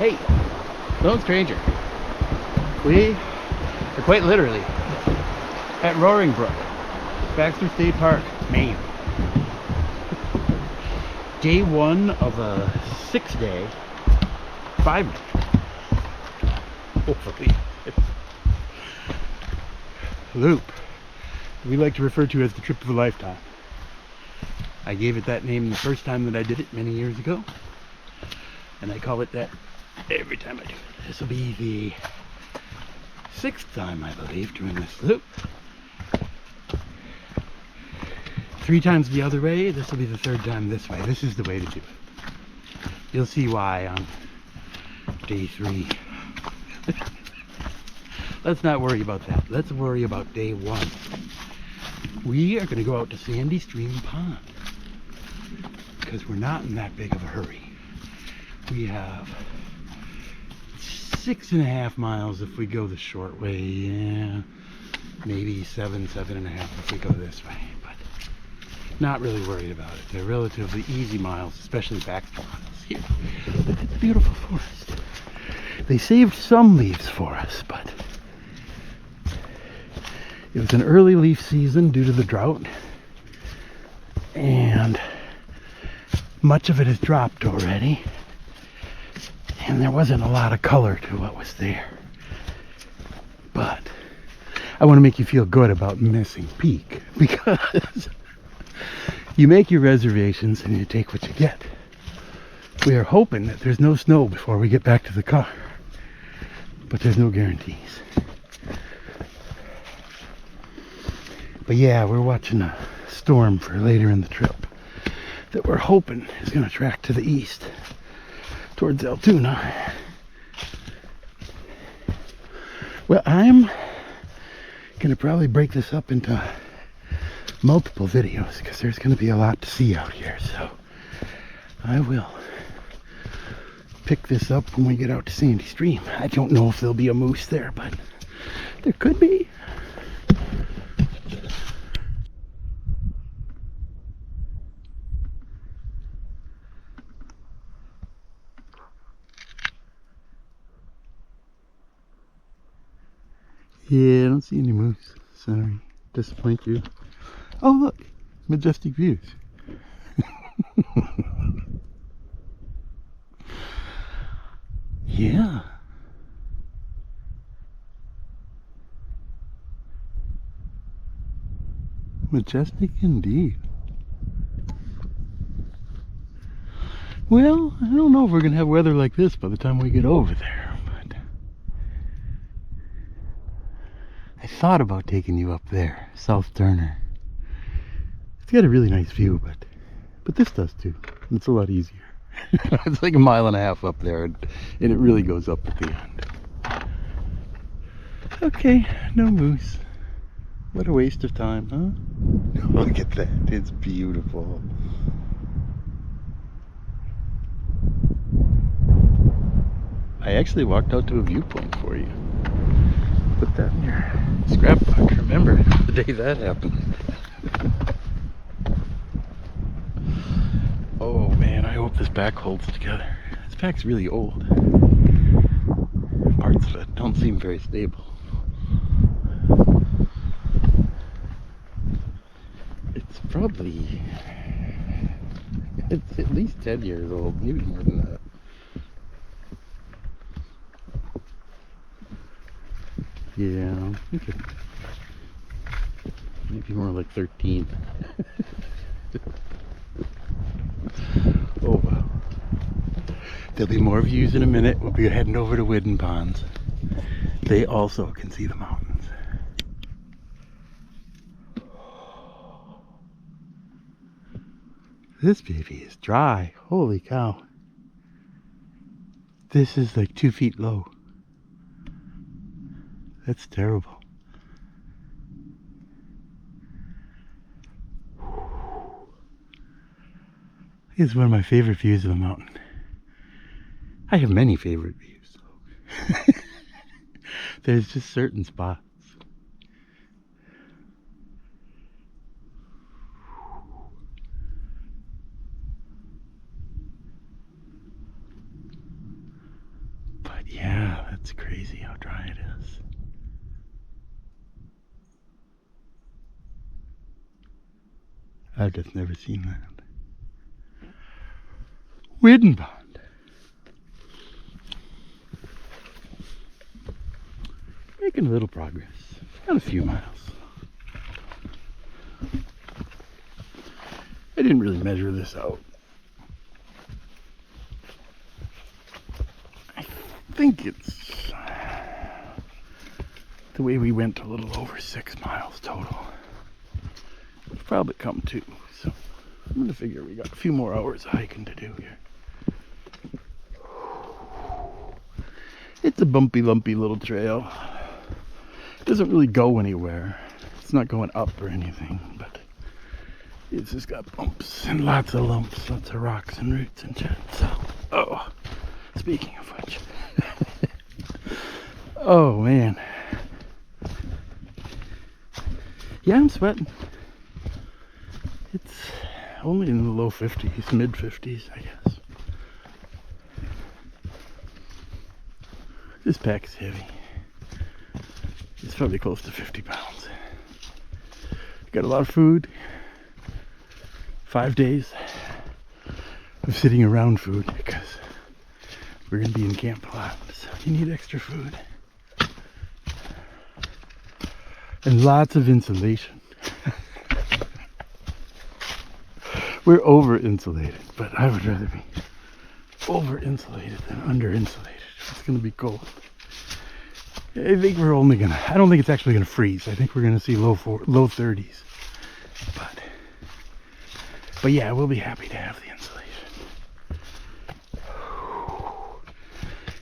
Hey, lone stranger. We are quite literally at Roaring Brook, Baxter State Park, Maine. Day one of a 6-day, 5-day, hopefully, loop we like to refer to as the trip of a lifetime. I gave it that name the first time that I did it many years ago, and I call it that every time I do it. This will be the 6th time, I believe, doing this loop. 3 times the other way. This will be the 3rd time this way. This is the way to do it. You'll see why on day 3. Let's not worry about that. Let's worry about day 1. We are going to go out to Sandy Stream Pond because we're not in that big of a hurry. We have 6.5 miles if we go the short way. Yeah, maybe 7.5 if we go this way. But not really worried about it. They're relatively easy miles, especially Baxter miles. Here, look at the beautiful forest. They saved some leaves for us, but it was an early leaf season due to the drought, and much of it has dropped already, and there wasn't a lot of color to what was there. But I want to make you feel good about missing peak, because you make your reservations and you take what you get. We are hoping that there's no snow before we get back to the car, but there's no guarantees. But yeah, we're watching a storm for later in the trip that we're hoping is going to track to the east towards Altoona. Well, I'm going to probably break this up into multiple videos because there's going to be a lot to see out here. So I will pick this up when we get out to Sandy Stream. I don't know if there'll be a moose there, but there could be. Yeah, I don't see any moose. Sorry, disappoint you. Oh look, majestic views. Yeah. Majestic indeed. Well, I don't know if we're gonna have weather like this by the time we get over there, but I thought about taking you up there, South Turner. It's got a really nice view, but this does too. It's a lot easier. It's like 1.5 miles up there, and it really goes up at the end. Okay, no moose. What a waste of time, huh? Look at that, it's beautiful. I actually walked out to a viewpoint for you. Put that in your scrapbook. Remember the day that happened. Oh man, I hope this back holds together. This pack's really old. Parts of it don't seem very stable. It's probably, it's at least 10 years old, maybe more than that. Yeah, okay. Maybe more like 13. Oh wow. There'll be more views in a minute. We'll be heading over to Whidden Ponds. They also can see the mountains. This baby is dry. Holy cow. This is like 2 feet low. That's terrible. It's one of my favorite views of the mountain. I have many favorite views. There's just certain spots. That's crazy how dry it is. I've just never seen that. Widden Pond. Making a little progress. Got a few miles. I didn't really measure this out. I think it's the way we went a little over 6 miles total. We'll probably come to, so I'm gonna figure we got a few more hours of hiking to do here. It's a bumpy, lumpy little trail. It doesn't really go anywhere. It's not going up or anything, but it's just got bumps and lots of lumps, lots of rocks and roots and shit. So, oh, speaking of which, oh man, yeah, I'm sweating. It's only in the low 50s, mid 50s, I guess. This pack's heavy. It's probably close to 50 pounds. Got a lot of food. 5 days of sitting around food because we're going to be in camp a lot, so you need extra food. And lots of insulation. We're over insulated, but I would rather be over insulated than under insulated. It's going to be cold. I think we're only gonna, I don't think it's actually gonna freeze. I think we're gonna see low 30s. But yeah, we'll be happy to have the insulation.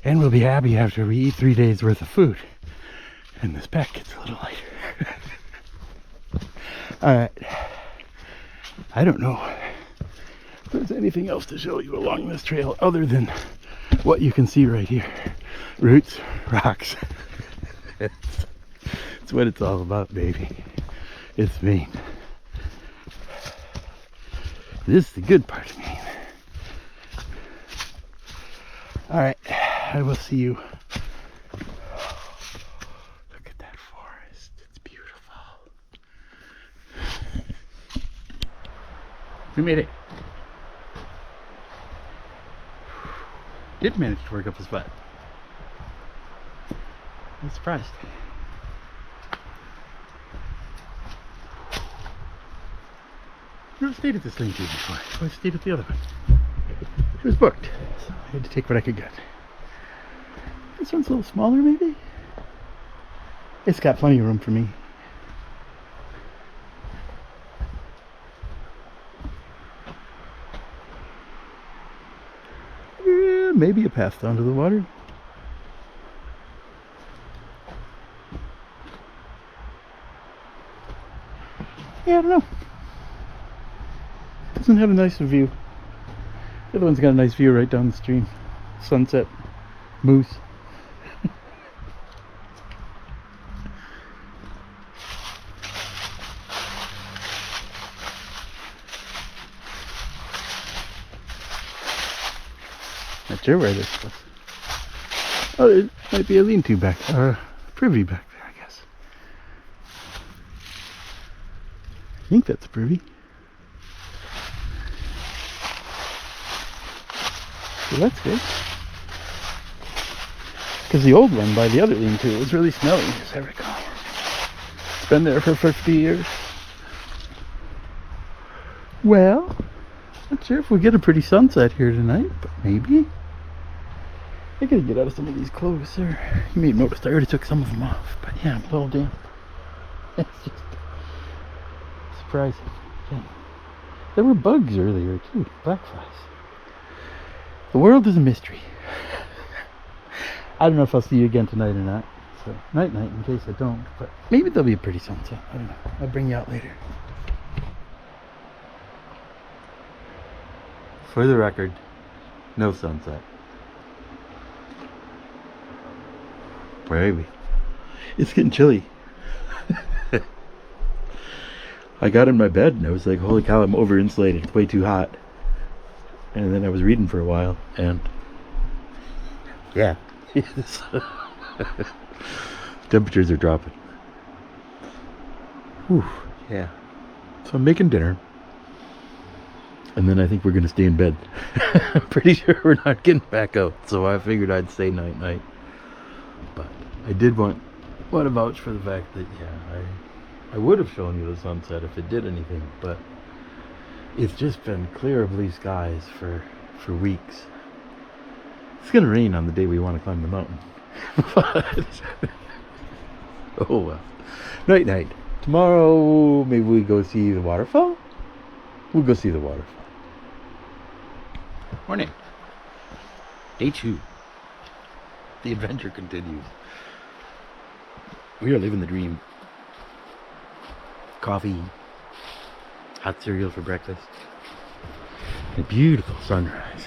And we'll be happy after we eat 3 days worth of food. And this pack gets a little lighter. Alright. I don't know if there's anything else to show you along this trail other than what you can see right here. Roots, rocks. It's what it's all about, baby. It's Maine. This is the good part of Maine. Alright, I will see you. Look at that forest. It's beautiful. We made it. Did manage to work up his butt. I'm surprised. I've never stayed at this lean-to before. I always stayed at the other one. It was booked, so I had to take what I could get. This one's a little smaller, maybe? It's got plenty of room for me. Yeah, maybe a path down to the water. Yeah, I don't know. Doesn't have a nice view. The other one's got a nice view right down the stream. Sunset, moose. Not sure where this was. Oh, it might be a lean-to back, or a privy back there, I guess. I think that's a privy. So that's good. Because the old one by the other lean-to was really smelly, as I recall. It's been there for 50 years. Well, not sure if we get a pretty sunset here tonight, but maybe. I gotta get out of some of these clothes there. You may have noticed I already took some of them off, but yeah, I'm a little damp. It's just surprising. Yeah. There were bugs earlier too, black flies. The world is a mystery. I don't know if I'll see you again tonight or not. So, night in case I don't. But maybe there'll be a pretty sunset. I don't know. I'll bring you out later. For the record, no sunset. Maybe. It's getting chilly. I got in my bed and I was like, holy cow, I'm over insulated. It's way too hot. And then I was reading for a while and yeah. Temperatures are dropping. Whew, yeah. So I'm making dinner. And then I think we're going to stay in bed. I'm pretty sure we're not getting back out. So I figured I'd say night-night. But I did want to vouch for the fact that, yeah, I would have shown you the sunset if it did anything. But it's just been clear of blue skies for weeks. It's going to rain on the day we want to climb the mountain. But oh well. Night-night. Tomorrow, maybe we go see the waterfall? We'll go see the waterfall. Morning. Day 2. The adventure continues. We are living the dream. Coffee, hot cereal for breakfast, a beautiful sunrise.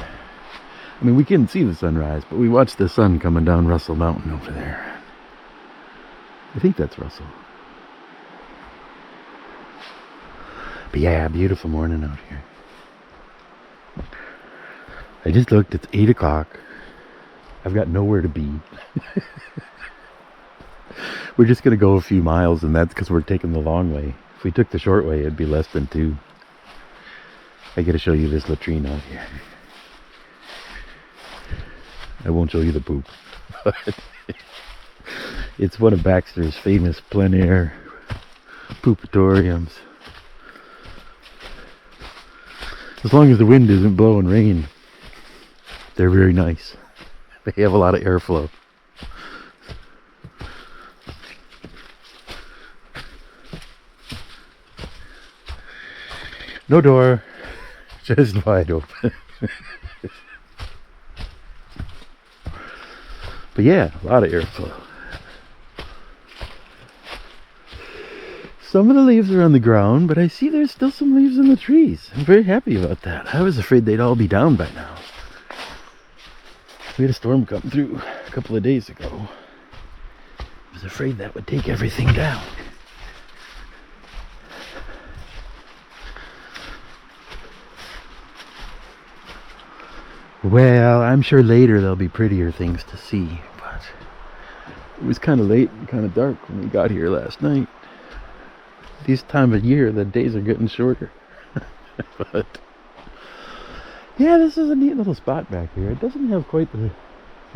I mean, we couldn't see the sunrise, but we watched the sun coming down Russell Mountain over there. I think that's Russell. But yeah, beautiful morning out here. I just looked, it's 8 o'clock. I've got nowhere to be. We're just going to go a few miles, and that's because we're taking the long way. If we took the short way, it'd be less than 2. I got to show you this latrine out here. I won't show you the poop. It's one of Baxter's famous plein air poopatoriums. As long as the wind isn't blowing rain, they're very nice. They have a lot of airflow. No door, just wide open. But yeah, a lot of airflow. Some of the leaves are on the ground, but I see there's still some leaves in the trees. I'm very happy about that. I was afraid they'd all be down by now. We had a storm come through a couple of days ago. I was afraid that would take everything down. Well, I'm sure later there'll be prettier things to see, but it was kind of late and kind of dark when we got here last night. This time of year, the days are getting shorter. But yeah, this is a neat little spot back here. It doesn't have quite the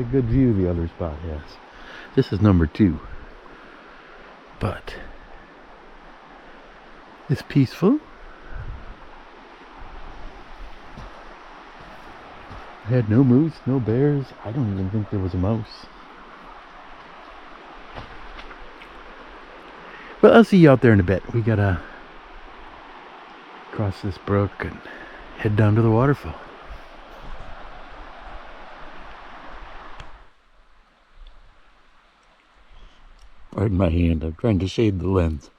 good view the other spot has. This is number 2. But it's peaceful. I had no moose, no bears. I don't even think there was a mouse. But I'll see you out there in a bit. We gotta cross this brook and head down to the waterfall. Pardon my hand, I'm trying to shade the lens.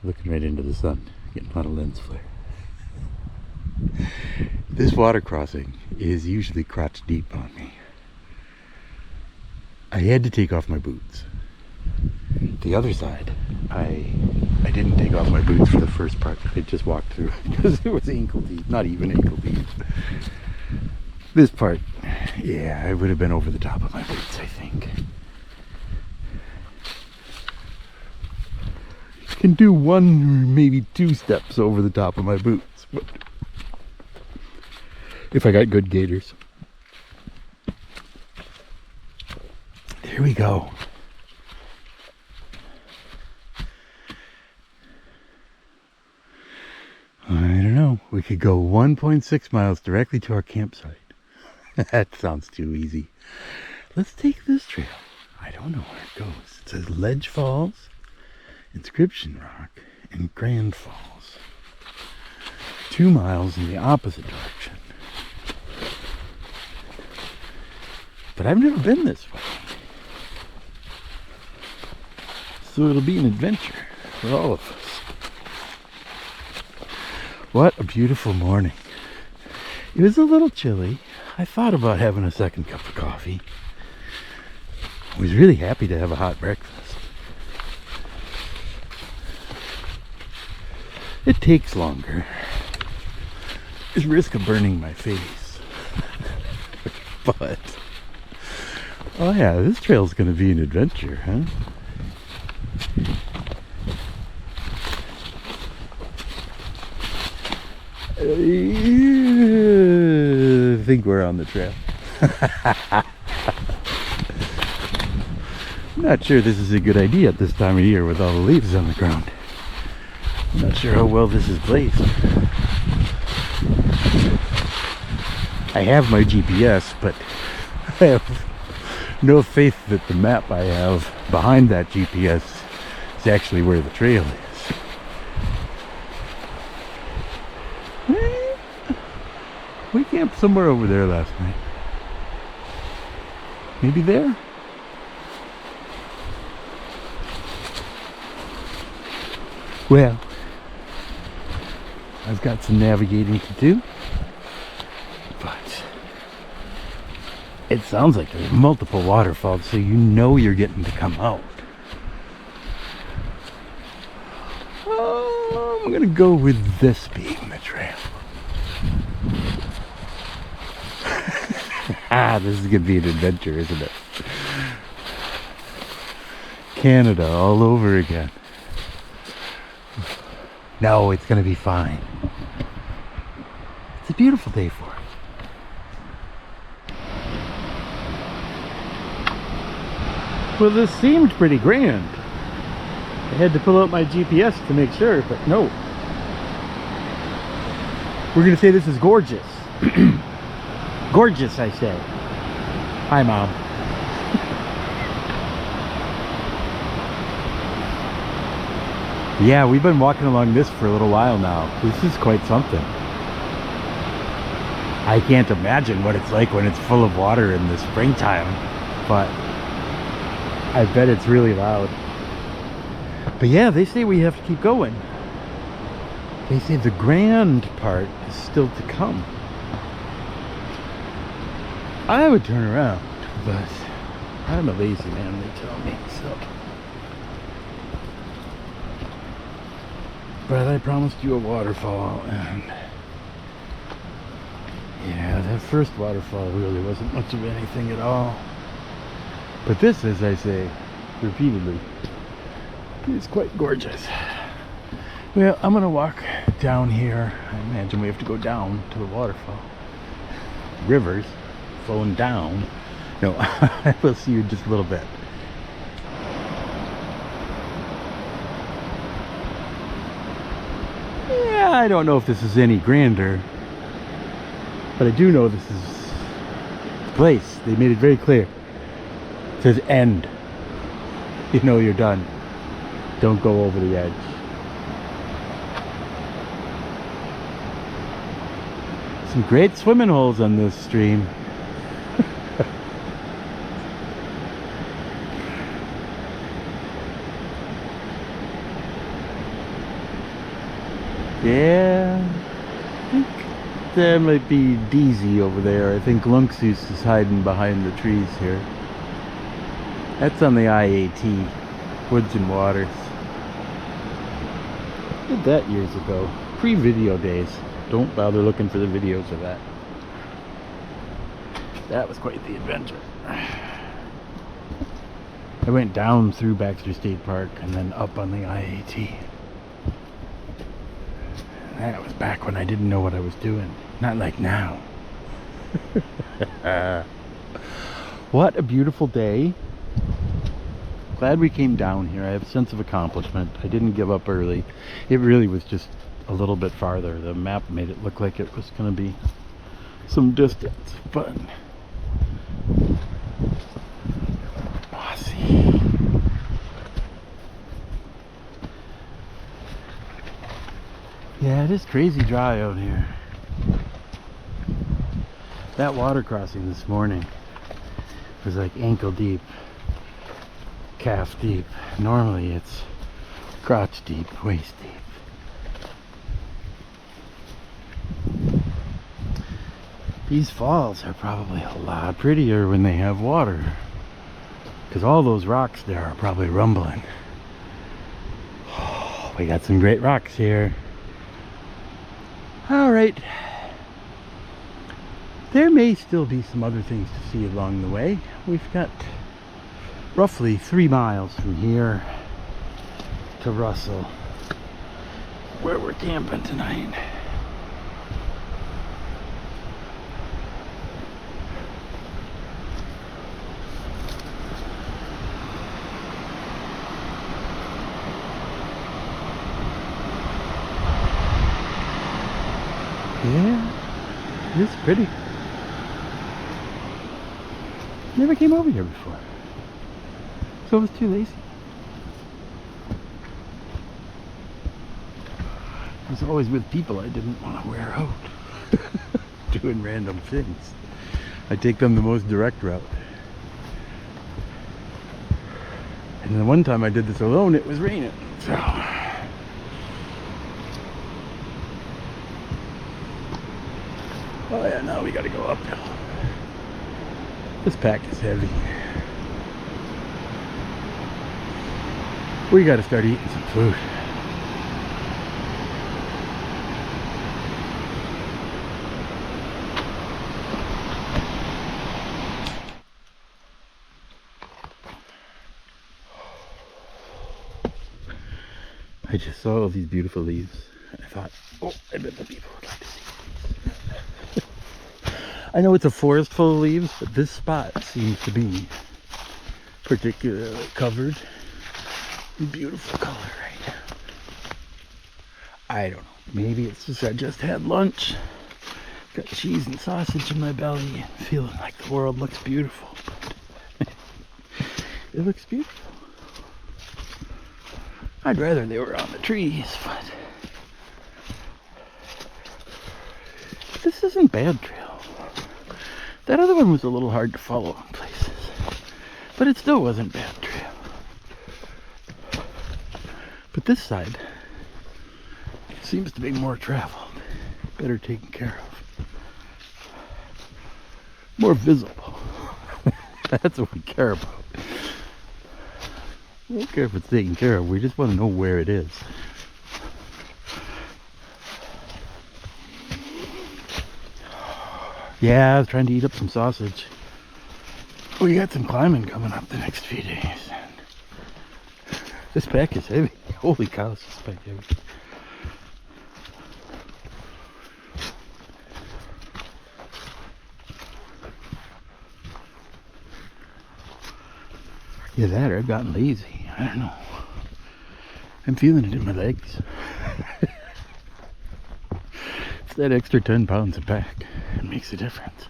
Looking right into the sun, getting a lot of lens flare. This water crossing is usually crotch deep on me. I had to take off my boots. The other side, I didn't take off my boots for the first part. I just walked through because it was ankle deep, not even ankle deep. This part, yeah, I would have been over the top of my boots, I think. Can do 1 or maybe 2 steps over the top of my boots, but if I got good gaiters. There we go. I don't know. We could go 1.6 miles directly to our campsite. That sounds too easy. Let's take this trail. I don't know where it goes. It says Ledge Falls, Inscription Rock, and Grand Falls. 2 miles in the opposite direction. But I've never been this way. So it'll be an adventure for all of us. What a beautiful morning. It was a little chilly. I thought about having a second cup of coffee. I was really happy to have a hot breakfast. It takes longer. There's risk of burning my face. But oh yeah, this trail's gonna be an adventure, huh? I think we're on the trail. I'm not sure this is a good idea at this time of year with all the leaves on the ground. I'm not sure how well this is placed. I have my GPS, but I have no faith that the map I have behind that GPS is actually where the trail is. We camped somewhere over there last night. Maybe there? Well, I've got some navigating to do, but it sounds like there's multiple waterfalls, so you know you're getting to come out. Oh, I'm gonna go with this being the trail. This is gonna be an adventure, isn't it? Canada all over again. No, it's gonna be fine. It's a beautiful day for it. Well, this seemed pretty grand. I had to pull out my GPS to make sure, but no. We're gonna say this is gorgeous. Gorgeous, I say. Hi, Mom. Yeah, we've been walking along this for a little while now. This is quite something. I can't imagine what it's like when it's full of water in the springtime, but I bet it's really loud. But yeah, they say we have to keep going. They say the grand part is still to come. I would turn around, but I'm a lazy man, they tell me, so. But I promised you a waterfall, and yeah, that first waterfall really wasn't much of anything at all. But this, as I say repeatedly, is quite gorgeous. Well, I'm gonna walk down here. I imagine we have to go down to the waterfall. Rivers flowing down. No, I will see you in just a little bit. Yeah, I don't know if this is any grander, but I do know this is the place. They made it very clear. It says end. You know you're done. Don't go over the edge. Some great swimming holes on this stream. Yeah, I think there might be Deezy over there. I think Lunksus is hiding behind the trees here. That's on the IAT, Woods and Waters. Did that years ago, pre-video days. Don't bother looking for the videos of that. That was quite the adventure. I went down through Baxter State Park and then up on the IAT. That was back when I didn't know what I was doing. Not like now. What a beautiful day. Glad we came down here. I have a sense of accomplishment. I didn't give up early. It really was just a little bit farther. The map made it look like it was going to be some distance, but bossy. Yeah, it is crazy dry out here. That water crossing this morning was like ankle deep, calf deep. Normally it's crotch deep, waist deep. These falls are probably a lot prettier when they have water, because all those rocks there are probably rumbling. Oh, we got some great rocks here. All right, There may still be some other things to see along the way. We've got roughly 3 miles from here to Russell, where we're camping tonight. Yeah, it's pretty. Never came over here before, so I was too lazy. I was always with people I didn't want to wear out, doing random things. I take them the most direct route. And the one time I did this alone, it was raining, so. Oh yeah, now we gotta go uphill. This pack is heavy. We gotta start eating some food. I just saw all these beautiful leaves. I thought, oh, I bet the people would like to see these. I know it's a forest full of leaves, but this spot seems to be particularly covered in beautiful color right now. I don't know. Maybe it's just I just had lunch. Got cheese and sausage in my belly and feeling like the world looks beautiful. It looks beautiful. I'd rather they were on the trees, but this isn't bad trail. That other one was a little hard to follow in places, but it still wasn't bad trail. But this side seems to be more traveled, better taken care of, more visible. That's what we care about. We don't care if it's taken care of, we just want to know where it is. Yeah, I was trying to eat up some sausage. We got some climbing coming up the next few days. This pack is heavy. Holy cow, this pack is heavy. Yeah, that or I've gotten lazy. I don't know. I'm feeling it in my legs. It's that extra 10 pounds a pack. It makes a difference.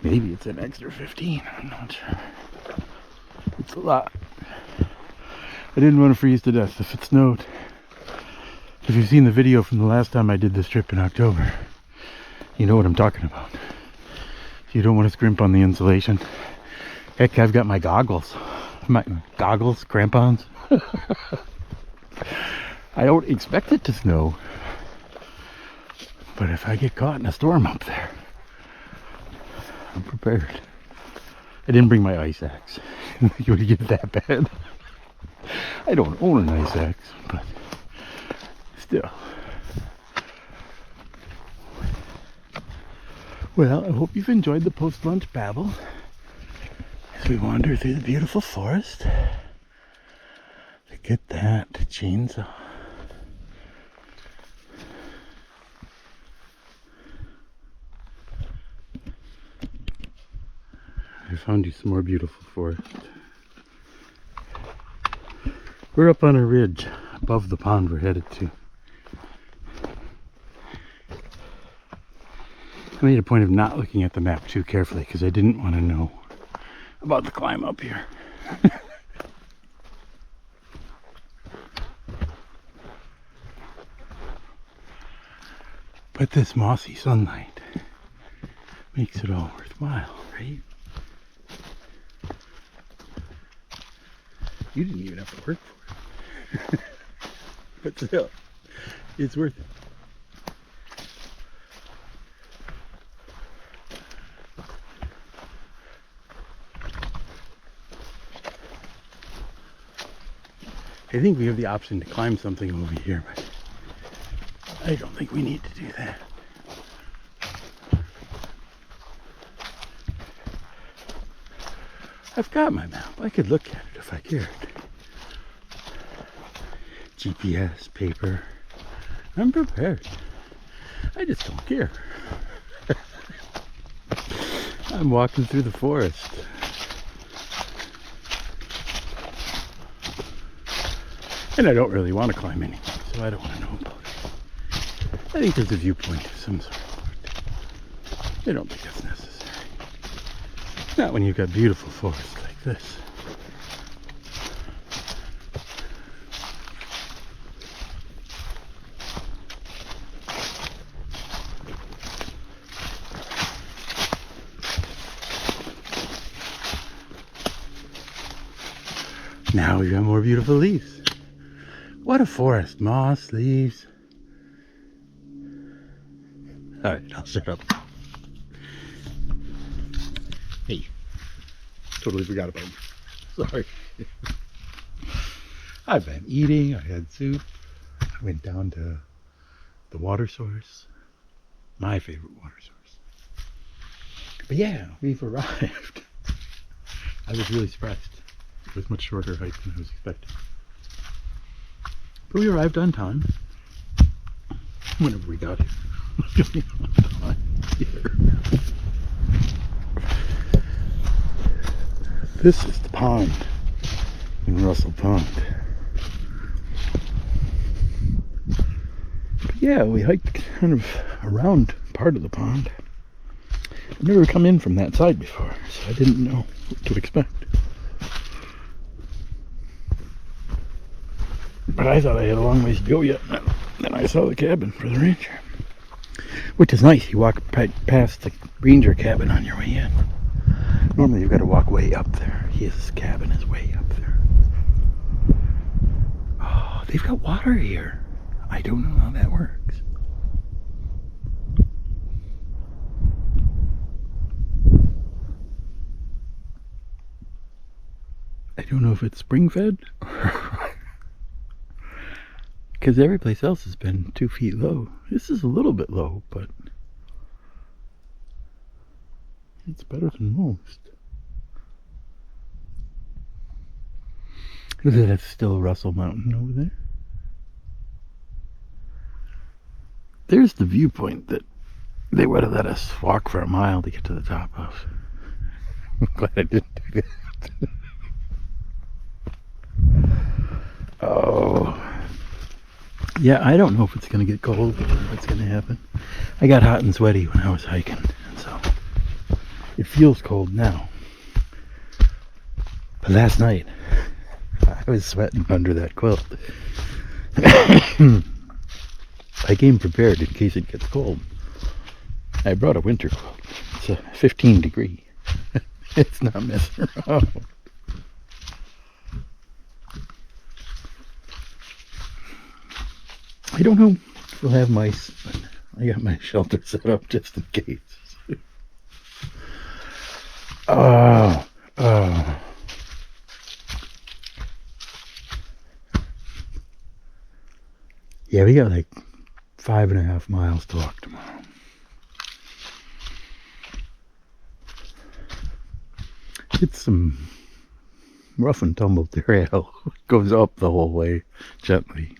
Maybe it's an extra 15. I'm not sure. It's a lot. I didn't want to freeze to death if it snowed. If you've seen the video from the last time I did this trip in October, you know what I'm talking about. If you don't want to scrimp on the insulation. Heck, I've got my goggles. Crampons. I don't expect it to snow. But if I get caught in a storm up there, I'm prepared. I didn't bring my ice axe. You would get that bad. I don't own an ice axe, but still. Well, I hope you've enjoyed the post-lunch babble as we wander through the beautiful forest. Look at that chainsaw. I found you some more beautiful forest. We're up on a ridge above the pond we're headed to. I made a point of not looking at the map too carefully because I didn't want to know about the climb up here. But this mossy sunlight makes it all worthwhile, right? You didn't even have to work for it. But still, it's worth it. I think we have the option to climb something over here, but I don't think we need to do that. I've got my map. I could look at it if I cared. GPS, paper. I'm prepared. I just don't care. I'm walking through the forest. And I don't really want to climb anything, so I don't want to know about it. I think there's a viewpoint of some sort. I don't think that's necessary. Not when you've got beautiful forests like this. Now we've got more beautiful leaves. What a forest. Moss, leaves. Alright, I'll shut up. Hey. Totally forgot about you. Sorry. I've been eating. I had soup. I went down to the water source. My favorite water source. But yeah, we've arrived. I was really surprised. It was much shorter hike than I was expecting. But we arrived on time. Whenever we got here. This is the pond in Russell Pond. But yeah, we hiked kind of around part of the pond. I've never come in from that side before, so I didn't know what to expect. But I thought I had a long ways to go yet. Then I saw the cabin for the ranger. Which is nice. You walk past the ranger cabin on your way in. Normally you've got to walk way up there. His cabin is way up there. Oh, they've got water here. I don't know how that works. I don't know if it's spring fed because every place else has been 2 feet low. This is a little bit low, but it's better than most. That's still Russell Mountain over there. There's the viewpoint that they would have let us walk for a mile to get to the top of. I'm glad I didn't do that. Oh. Yeah, I don't know if it's going to get cold or what's going to happen. I got hot and sweaty when I was hiking, so it feels cold now. But last night, I was sweating under that quilt. I came prepared in case it gets cold. I brought a winter quilt. It's a 15 degree. It's not messing around. I don't know if we'll have mice, but I got my shelter set up just in case. Oh. Yeah, we got like 5.5 miles to walk tomorrow. It's some rough and tumble trail. It goes up the whole way gently.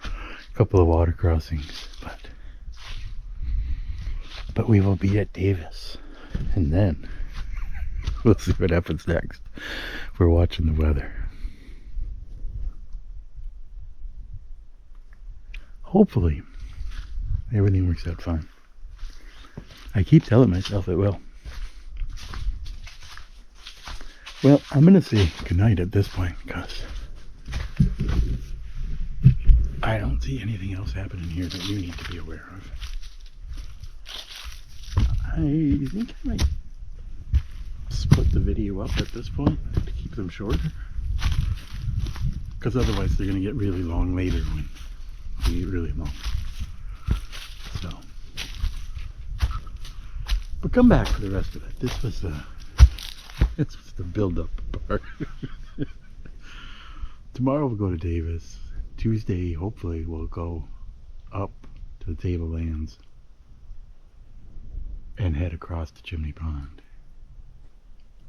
A couple of water crossings, but we will be at Davis, and then we'll see what happens next. We're watching the weather. Hopefully everything works out fine. I keep telling myself it will. Well, I'm gonna say goodnight at this point because I don't see anything else happening here that you need to be aware of. I think I might split the video up at this point to keep them shorter, because otherwise they're going to get really long later when they get really long. So, but come back for the rest of it. This was the build-up part. Tomorrow we'll go to Davis. Tuesday, hopefully, we'll go up to the Tablelands and head across to Chimney Pond.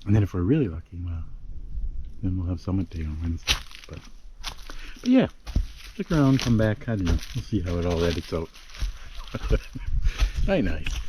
And then if we're really lucky, well, then we'll have Summit Day on Wednesday. But yeah, stick around, come back. I don't know. We'll see how it all edits out. Very nice.